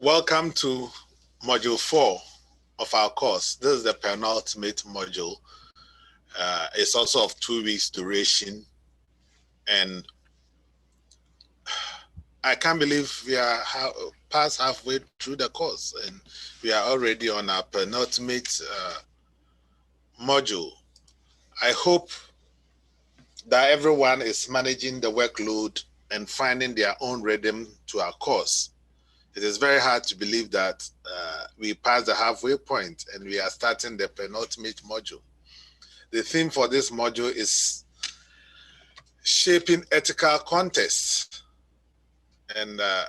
Welcome to Module 4 of our course. This is the penultimate module. It's also of 2 weeks duration. And I can't believe we are past halfway through the course and we are already on our penultimate module. I hope that everyone is managing the workload and finding their own rhythm to our course. It is very hard to believe that we passed the halfway point and we are starting the penultimate module. The theme for this module is shaping ethical context and a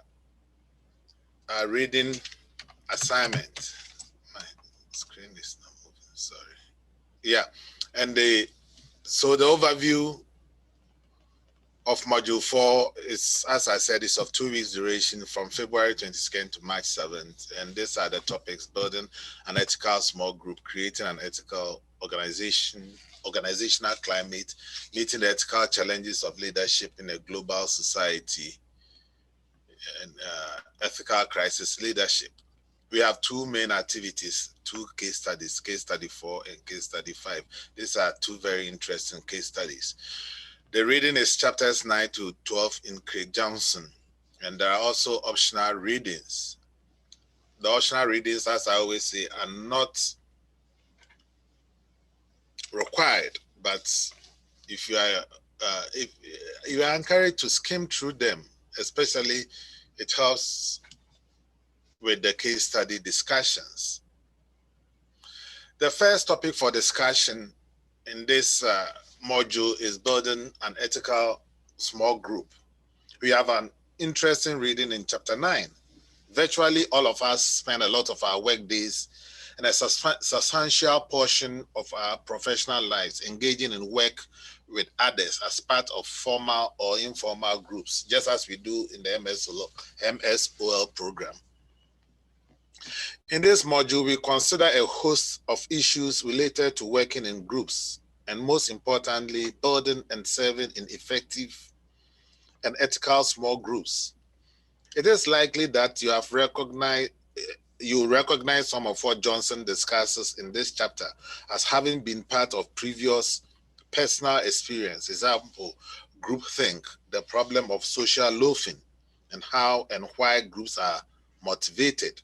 reading assignment. My screen is not moving, sorry. Yeah, and so the overview of Module 4 is, as I said, is of 2 weeks duration from February 22nd to March 7th. And these are the topics: building an ethical small group, creating an ethical organizational climate, meeting the ethical challenges of leadership in a global society, and ethical crisis leadership. We have 2 main activities, 2 case studies, case study 4 and case study 5. These are 2 very interesting case studies. The reading is chapters 9 to 12 in Craig Johnson, and there are also optional readings. The optional readings, as I always say, are not required, but if you are encouraged to skim through them, especially it helps with the case study discussions. The first topic for discussion in this module is building an ethical small group. We have an interesting reading in chapter 9. Virtually all of us spend a lot of our work days and a substantial portion of our professional lives engaging in work with others as part of formal or informal groups, just as we do in the MSOL program. In this module, we consider a host of issues related to working in groups, and most importantly, building and serving in effective and ethical small groups. It is likely that you recognize some of what Johnson discusses in this chapter as having been part of previous personal experience. Example, groupthink, the problem of social loafing, and how and why groups are motivated.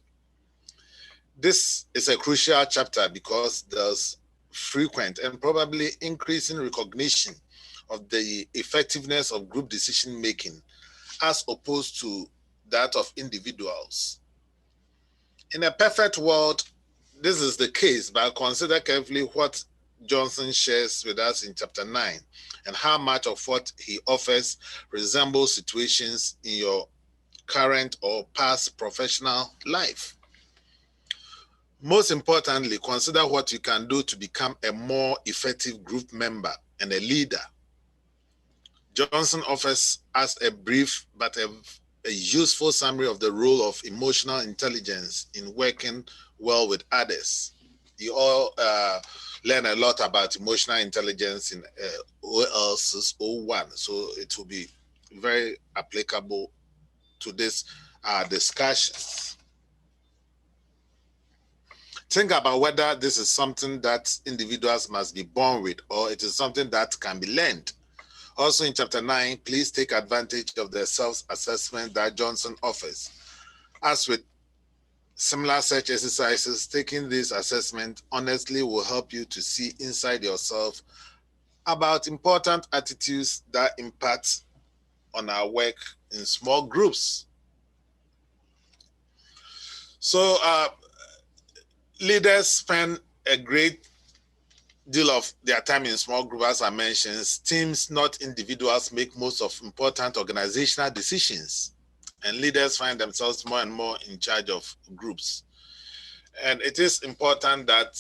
This is a crucial chapter because there's frequent and probably increasing recognition of the effectiveness of group decision making as opposed to that of individuals. In a perfect world, this is the case, but consider carefully what Johnson shares with us in chapter 9 and how much of what he offers resembles situations in your current or past professional life. Most importantly, consider what you can do to become a more effective group member and a leader. Johnson offers us a brief but a useful summary of the role of emotional intelligence in working well with others. You all learn a lot about emotional intelligence in OLS 01, so it will be very applicable to this discussion. Think about whether this is something that individuals must be born with or it is something that can be learned. Also in chapter 9, please take advantage of the self-assessment that Johnson offers. As with similar search exercises, taking this assessment honestly will help you to see inside yourself about important attitudes that impact on our work in small groups. So leaders spend a great deal of their time in small groups, as I mentioned. Teams, not individuals, make most of important organizational decisions, and leaders find themselves more and more in charge of groups. And it is important that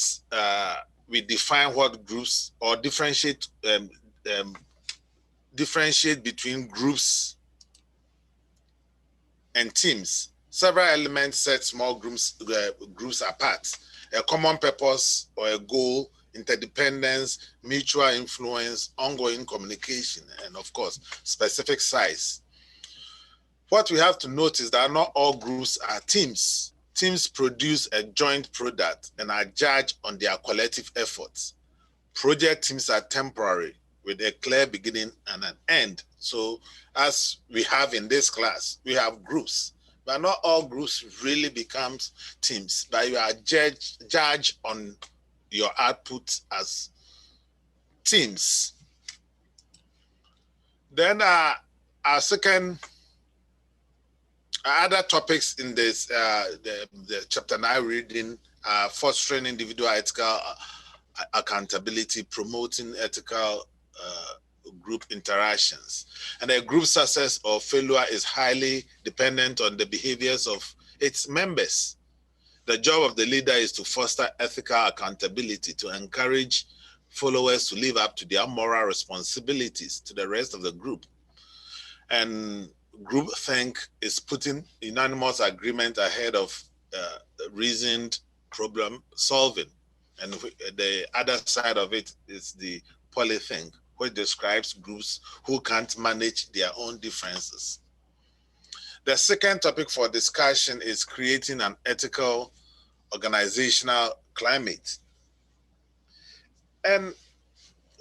we define what groups or differentiate between groups and teams. Several elements set small groups apart: a common purpose or a goal, interdependence, mutual influence, ongoing communication, and of course, specific size. What we have to note is that not all groups are teams. Teams produce a joint product and are judged on their collective efforts. Project teams are temporary with a clear beginning and an end. So as we have in this class, we have groups, but not all groups really becomes teams, but you are judged on your output as teams. Then our second other topics in this the chapter 9 reading, fostering individual ethical accountability, promoting ethical group interactions. And a group success or failure is highly dependent on the behaviors of its members. The job of the leader is to foster ethical accountability, to encourage followers to live up to their moral responsibilities to the rest of the group. And groupthink is putting unanimous agreement ahead of reasoned problem solving. And the other side of it is the polythink, which describes groups who can't manage their own differences. The second topic for discussion is creating an ethical organizational climate. And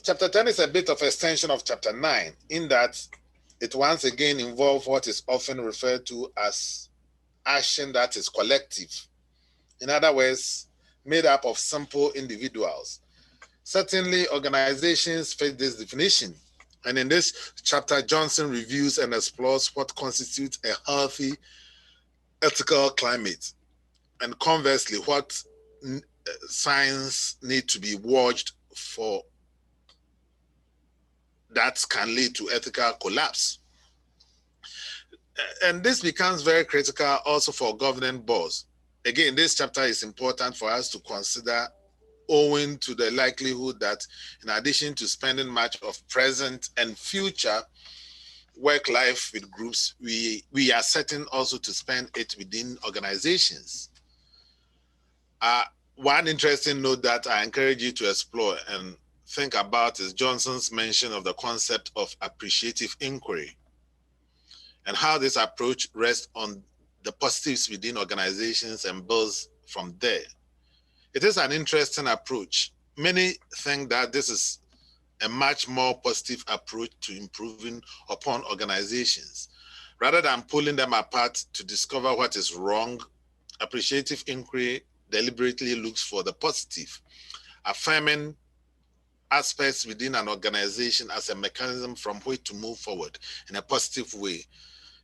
chapter 10 is a bit of extension of chapter 9 in that it once again involves what is often referred to as action that is collective. In other words, made up of simple individuals. Certainly, organizations fit this definition. And in this chapter, Johnson reviews and explores what constitutes a healthy ethical climate. And conversely, what signs need to be watched for that can lead to ethical collapse. And this becomes very critical also for governing boards. Again, this chapter is important for us to consider owing to the likelihood that in addition to spending much of present and future work life with groups, we are certain also to spend it within organizations. One interesting note that I encourage you to explore and think about is Johnson's mention of the concept of appreciative inquiry and how this approach rests on the positives within organizations and builds from there. It is an interesting approach. Many think that this is a much more positive approach to improving upon organizations. Rather than pulling them apart to discover what is wrong, appreciative inquiry deliberately looks for the positive, affirming aspects within an organization as a mechanism from which to move forward in a positive way.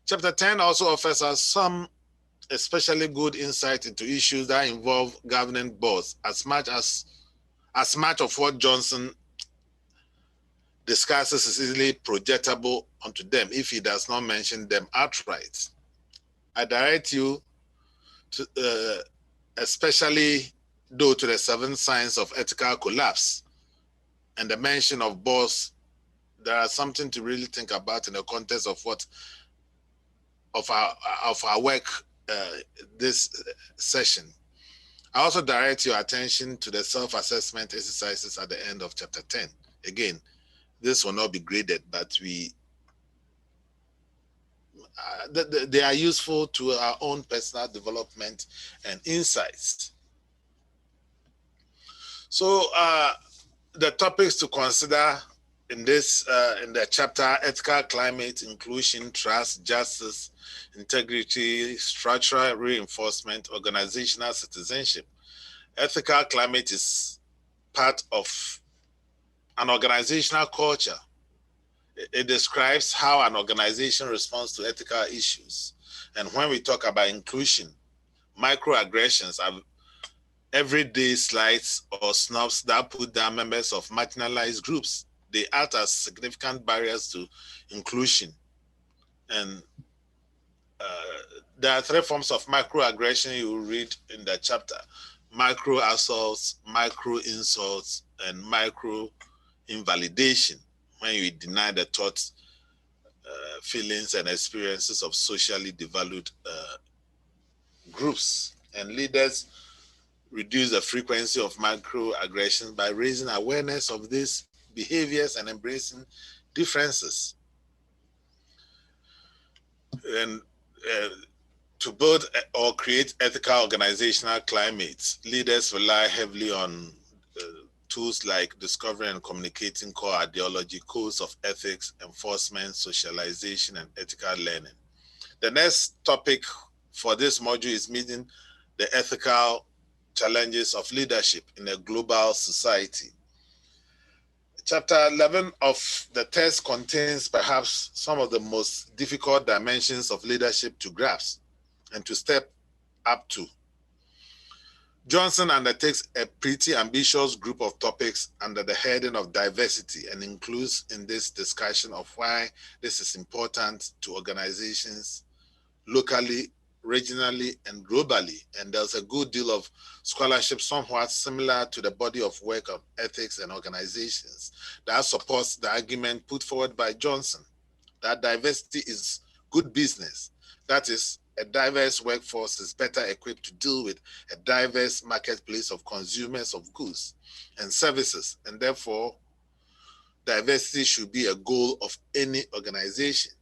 Chapter 10 also offers us some especially good insight into issues that involve governing boards, as much of what Johnson discusses is easily projectable onto them if he does not mention them outright. I direct you to, especially though, to the 7 signs of ethical collapse and the mention of boards. There are something to really think about in the context of what of our work this session. I also direct your attention to the self-assessment exercises at the end of chapter 10. Again, this will not be graded, but they are useful to our own personal development and insights. So the topics to consider in this in the chapter: ethical climate, inclusion, trust, justice, integrity, structural reinforcement, organizational citizenship. Ethical climate is part of an organizational culture. It describes how an organization responds to ethical issues. And when we talk about inclusion, microaggressions are everyday slights or snubs that put down members of marginalized groups. They act as significant barriers to inclusion. And there are 3 forms of microaggression you will read in the chapter: micro assaults, micro insults, and micro invalidation, when you deny the thoughts, feelings, and experiences of socially devalued groups. And leaders reduce the frequency of microaggressions by raising awareness of these behaviors and embracing differences. And To build or create ethical organizational climates, leaders rely heavily on tools like discovering and communicating core ideology, codes of ethics, enforcement, socialization, and ethical learning. The next topic for this module is meeting the ethical challenges of leadership in a global society. Chapter 11 of the text contains perhaps some of the most difficult dimensions of leadership to grasp and to step up to. Johnson undertakes a pretty ambitious group of topics under the heading of diversity and includes in this discussion of why this is important to organizations locally, regionally, and globally. And there's a good deal of scholarship somewhat similar to the body of work of ethics and organizations that supports the argument put forward by Johnson that diversity is good business. That is, a diverse workforce is better equipped to deal with a diverse marketplace of consumers of goods and services, and therefore, diversity should be a goal of any organization.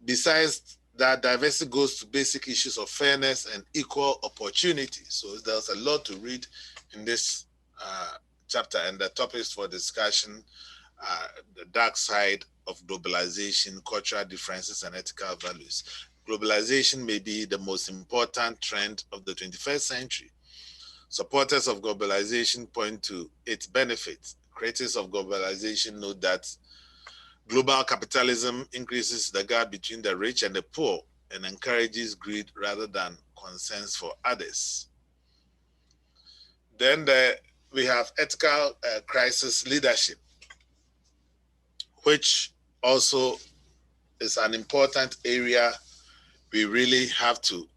Besides that, diversity goes to basic issues of fairness and equal opportunity. So there's a lot to read in this chapter, and the topics for discussion are the dark side of globalization, cultural differences, and ethical values. Globalization may be the most important trend of the 21st century. Supporters of globalization point to its benefits. Critics of globalization note that global capitalism increases the gap between the rich and the poor and encourages greed rather than concerns for others. Then we have ethical crisis leadership, which also is an important area we really have to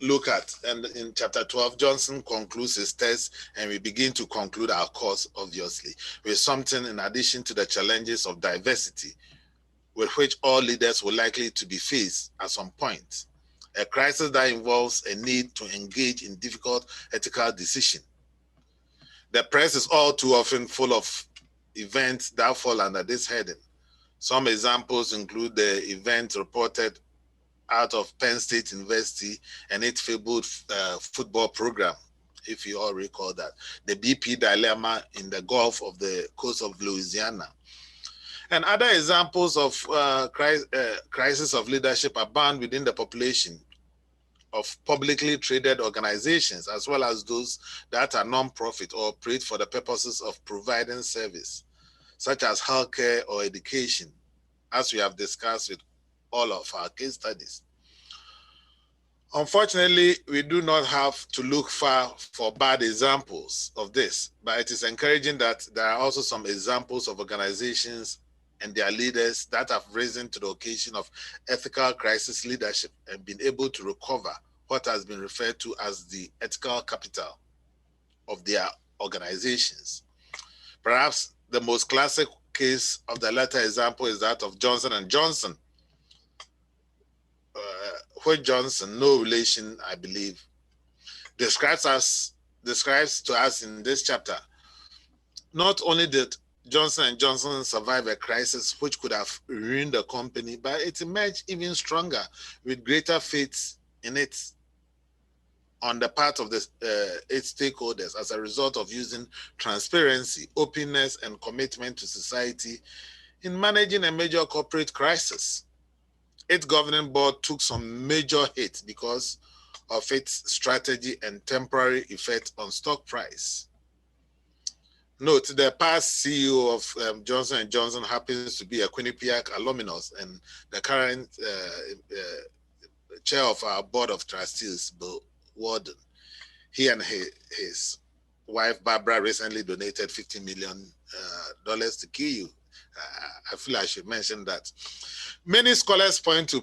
look at. And in chapter 12, Johnson concludes his text, and we begin to conclude our course, obviously, with something in addition to the challenges of diversity, with which all leaders will likely to be faced at some point. A crisis that involves a need to engage in difficult ethical decisions. The press is all too often full of events that fall under this heading. Some examples include the event reported out of Penn State University and its fabled football program, if you all recall that. The BP dilemma in the Gulf of the coast of Louisiana. And other examples of crisis of leadership abound within the population of publicly traded organizations, as well as those that are non-profit or operate for the purposes of providing service, such as healthcare or education, as we have discussed with all of our case studies. Unfortunately, we do not have to look far for bad examples of this, but it is encouraging that there are also some examples of organizations and their leaders that have risen to the occasion of ethical crisis leadership and been able to recover what has been referred to as the ethical capital of their organizations. Perhaps the most classic case of the latter example is that of Johnson & Johnson, which Johnson, no relation, I believe, describes to us in this chapter. Not only did Johnson & Johnson survive a crisis which could have ruined the company, but it emerged even stronger with greater faith in it on the part of its stakeholders as a result of using transparency, openness, and commitment to society in managing a major corporate crisis. Its governing board took some major hits because of its strategy and temporary effect on stock price. Note, the past CEO of Johnson & Johnson happens to be a Quinnipiac alumnus, and the current chair of our board of trustees, Bill Warden. He and his wife, Barbara, recently donated $50 million to KU. I feel I should mention that. Many scholars point to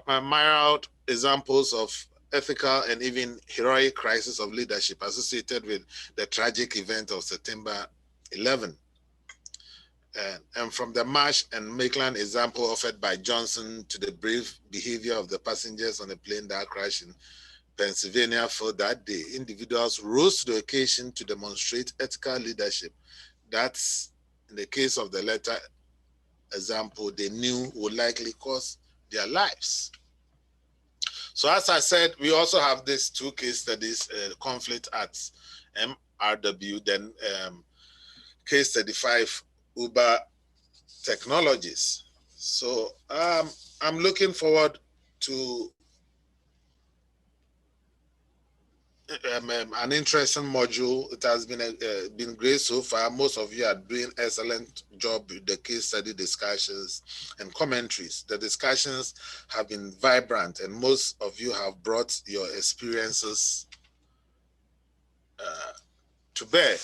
myriad examples of ethical and even heroic crisis of leadership associated with the tragic event of September 11. And from the Marsh and Maitland example offered by Johnson to the brave behavior of the passengers on the plane that crashed in Pennsylvania for that day, individuals rose to the occasion to demonstrate ethical leadership. That's, in the case of the letter, example, they knew would likely cost their lives. So as I said, we also have these two case studies, conflict at MRW, then case 35, Uber Technologies. So I'm looking forward to an interesting module. It has been great so far. Most of you are doing excellent job with the case study discussions and commentaries. The discussions have been vibrant, and most of you have brought your experiences to bear.